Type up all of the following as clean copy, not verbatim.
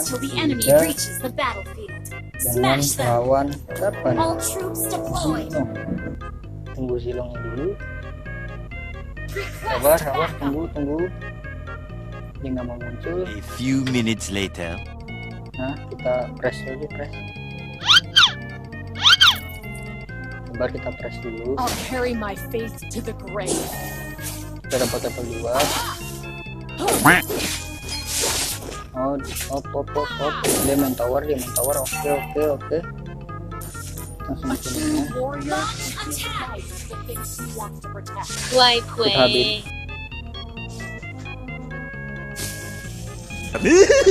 until the enemy Ya. reaches the battlefield. Jangan Smash them. lawan kapan? All troops deployed. Oh. Tunggu silongnya dulu. Request Sabar, backup. tunggu. Dia nggak mau muncul. A few minutes later. Nah, kita press aja, press. Sabar, kita press dulu. I'll carry my faith to the grave. Kita dapat level 2. Op. Dia main tower. Oke. Langsung sini. Warrior attack. The things you want to protect. Wai Kita habis.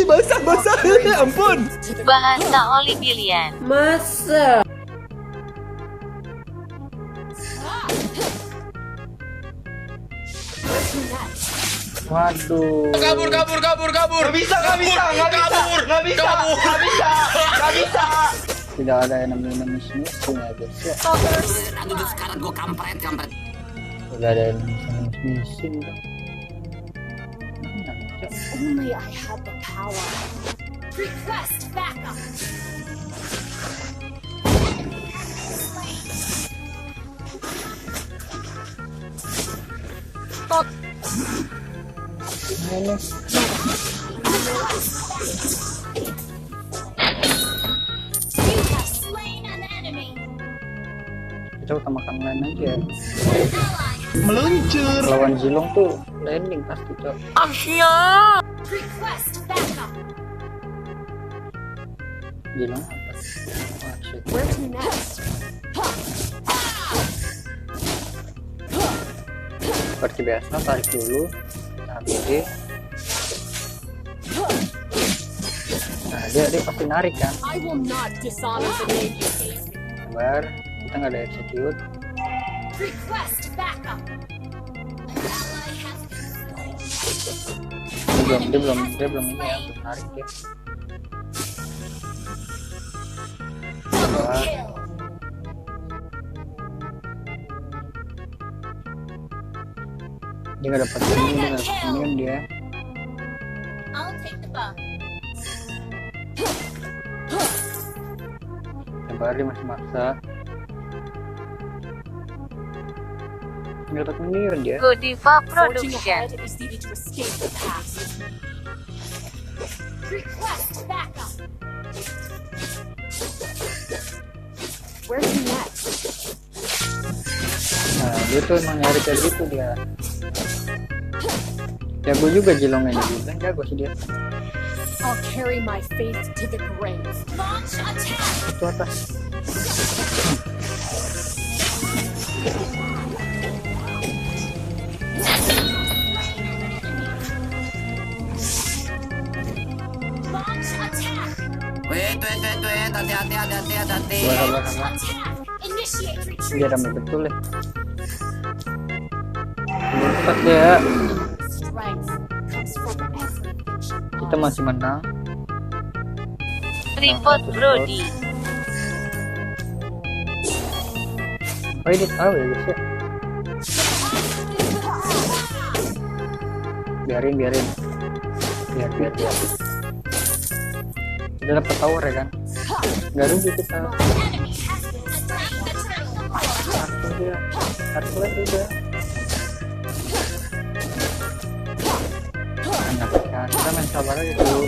Basah. Ampun. Bahasa Olibilian. Masa? Waduh. Kabur. Nggak bisa. Tidak ada enemy sini ya guys ya. Sekarang gua kampret. Tidak ada enemy sini. Only I had the power. Request backup. You have slain an enemy. Kita utamakan lain aja. An ally has Meluncur. Lawan Zilong tuh landing pasti cok. request backup. Zilong apa? Oh, shit. Where to next? Seperti biasa tarik dulu. Kita habisi. Nah dia pasti narik kan. I will not dishonor the name you gave me. Sabar. Kita nggak ada execute. Request backup. Dia belum ini ya untuk narik ya. Sabar. Kill. Dia nggak dapat ini, dia nggak dapat minion dia. I'll take the bomb. Sabar, dia masih maksa. Nggak dapat minion dia. Godiva Forging Production. ahead is needed to escape the past. Request backup. Where to next? Nah dia tuh emang nyari kayak gitu dia. Jago juga Zilong ini, bilang jago sih dia. I'll carry my faith to the grave. Launch attack. Itu atas. Launch attack. Wait, hati. Sabar. Attack. Initiate retreat. Dia ramai betul ya. Cepat ya. Strength comes from every vision. Kita masih menang. Tripod Brody. Oh ini tahu ya guys ya. Biarin. Biar. Udah dapat tower ya kan. Nggak rugi kita. Enemy has been slain. The turtle. Langsung dia. Harus udah. Enak kan. Kita main sabar aja dulu.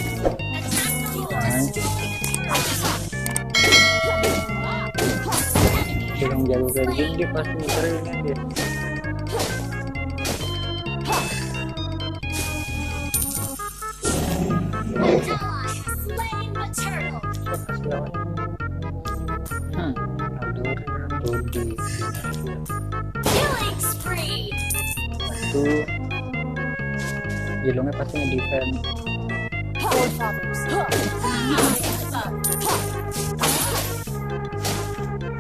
Yang jago kayak gini dia pasti muterin dia. Ally has slain the turtle. Kasih lawan. Adur di Killing spree. satu. Zilongnya pasti nge-defend. Forefathers.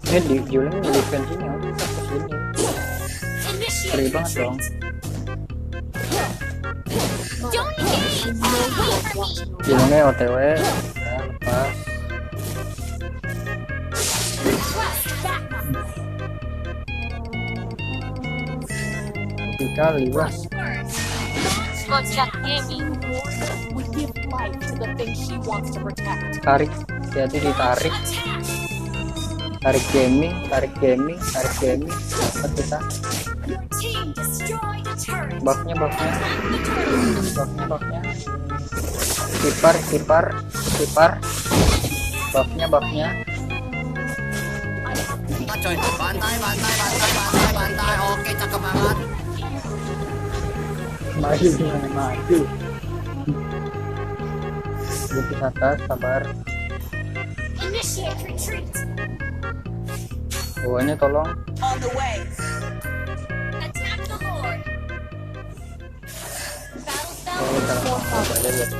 Ini di Zilongnya nge-defend sini, oh kita ke sini. Initiate Keren banget dong. Don't engage. Wait for me. Zilongnya OTW. Ya, lepas. Request backup. Kali wah. Push first. Kocak Gaming. Would give life to the thing she wants to protect. Tarik, jadi ditarik. Tarik gaming. Dapat kita. Your team destroyed a turret. Buffnya. Kipar. Buffnya. Nah, coy, bantai. Oke, cakep banget. Maju. Bukit atas, sabar. Initiate retreat. Bawahnya tolong. On the way. Attack the Lord. Battle spell. Oh, ada lihat.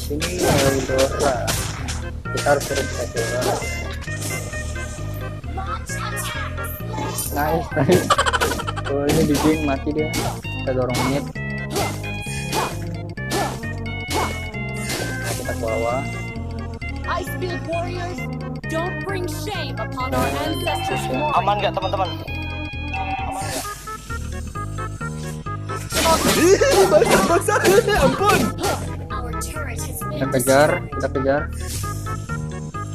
Ini Eudora. Kita harus terus Eudora. Launch attack. Nice. Oh, ini di geng mati dia. Kita dorong mid. Nah, kita ke bawah. Icefield warriors, don't bring shame upon our ancestors' glory. Aman nggak teman-teman? Basah. Ampun. Our turret has Kita been kejar.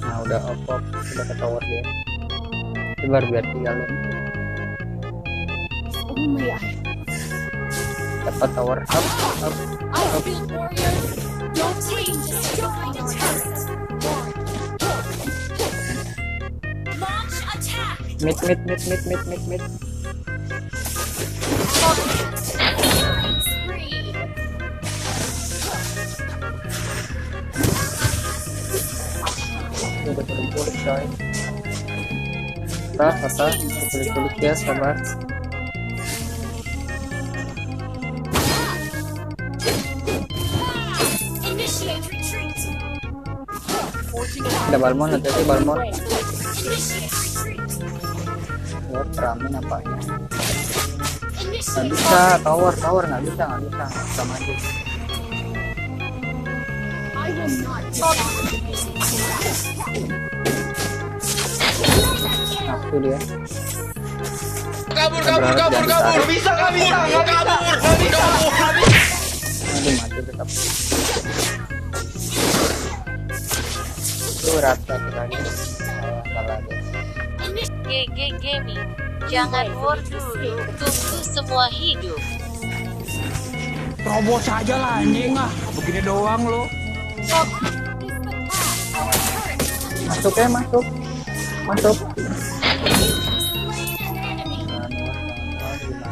Nah, udah off, udah ke tower dia. Sebar biar tinggalin. only I. Dapat tower up. Icefield warriors, your team destroyed a turret. Launch attack. Mid. Spree. Udah tulis coy. Atas, tulis ya, sabar. Initiate retreat. Ada Balmon, hati-hati Balmon. Initiate retreat. Oh, rame nampaknya. Nggak Initiate. bisa, tower nggak bisa sama aja. I will not give Nafsu dia. Kabur. Nggak Bisa, nggak bisa. Aduh, mati tetap. Itu rata lagi. Salah deh. GG Gaming. Jangan war dulu, tunggu semua hidup. Terobos aja lah anjing ah. Begini doang lo. Masuk.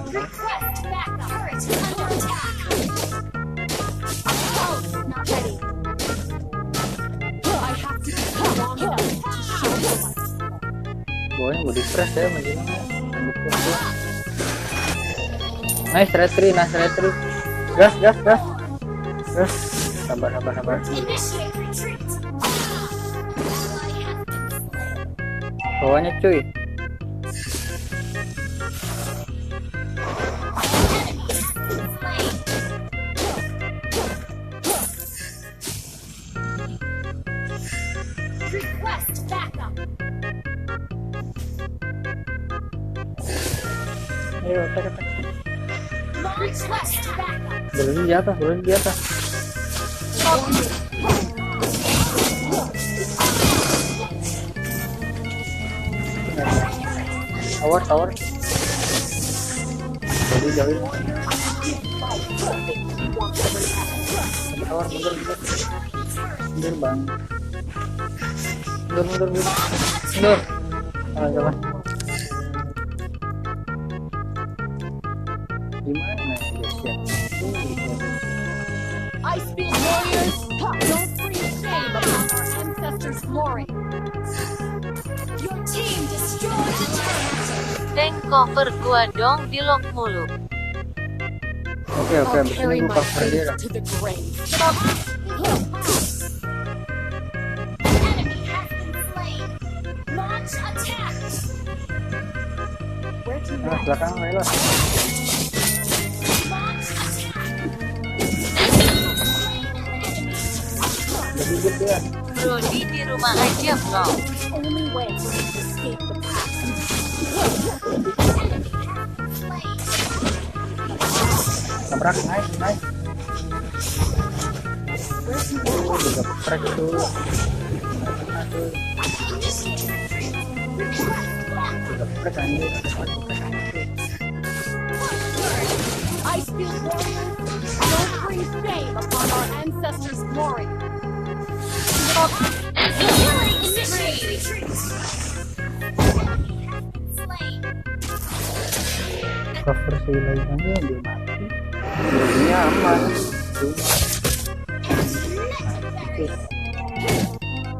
request backup. Turret under attack. Oh, not ready. I have to be strong enough to show you my Bawahnya gue di-press ya, mendingan ya. Nice retry. Gas. Sabar. initiate retreat. Bawahnya cuy. Request backup. Ayo, tak. Request backup. Berhenti di atas. Tower. Jauhin. Tower, mundur bang. Mundur. Jalan. Gimana ya guys ya? Icefield warriors, don't bring shame upon our ancestors' glory. Your team destroyed the turret. Tank cover gua dong di lock mulu. Oke, I'll abis carry ini my gue cover dia faith lah. to the grave. Enemy has been slain. Launch attack. Where to Nah, belakang Layla. launch attack. Udah hidup dia. Brody di rumah aja bro. Only way to escape the past. Tabrak, nice. Juga geprek tuh. Juga geprek anjir. Icefield warriors, don't bring shame upon our ancestors' glory. Cover si lagi aja dia mati. Dia aman.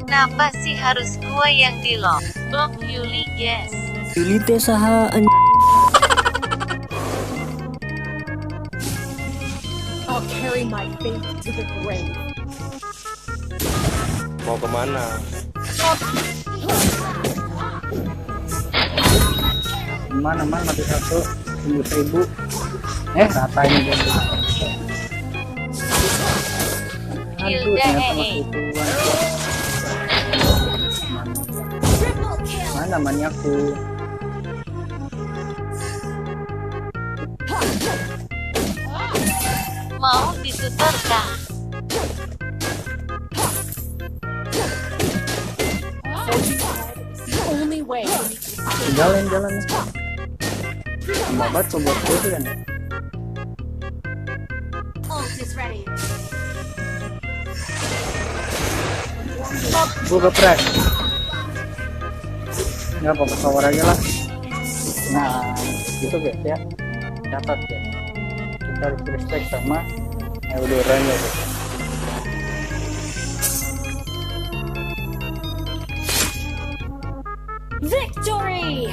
Kenapa sih harus gua yang di lock? Blok Yuli guys. Yuli teh saha I'll carry my faith to the grave. mau kemana? Mana mati satu 10.000. Rata ini dia. Aduh, ternyata masih ituan. Mana maniaku? Mau ditutor kah? The only way. Jalan. Babat coba tuh kan. Ult is ready. Gue geprek. Nggak apa-apa, power aja lah. Nah, gitu guys ya. Catat ya. Kita harus respect sama Eldoranya guys. Victory!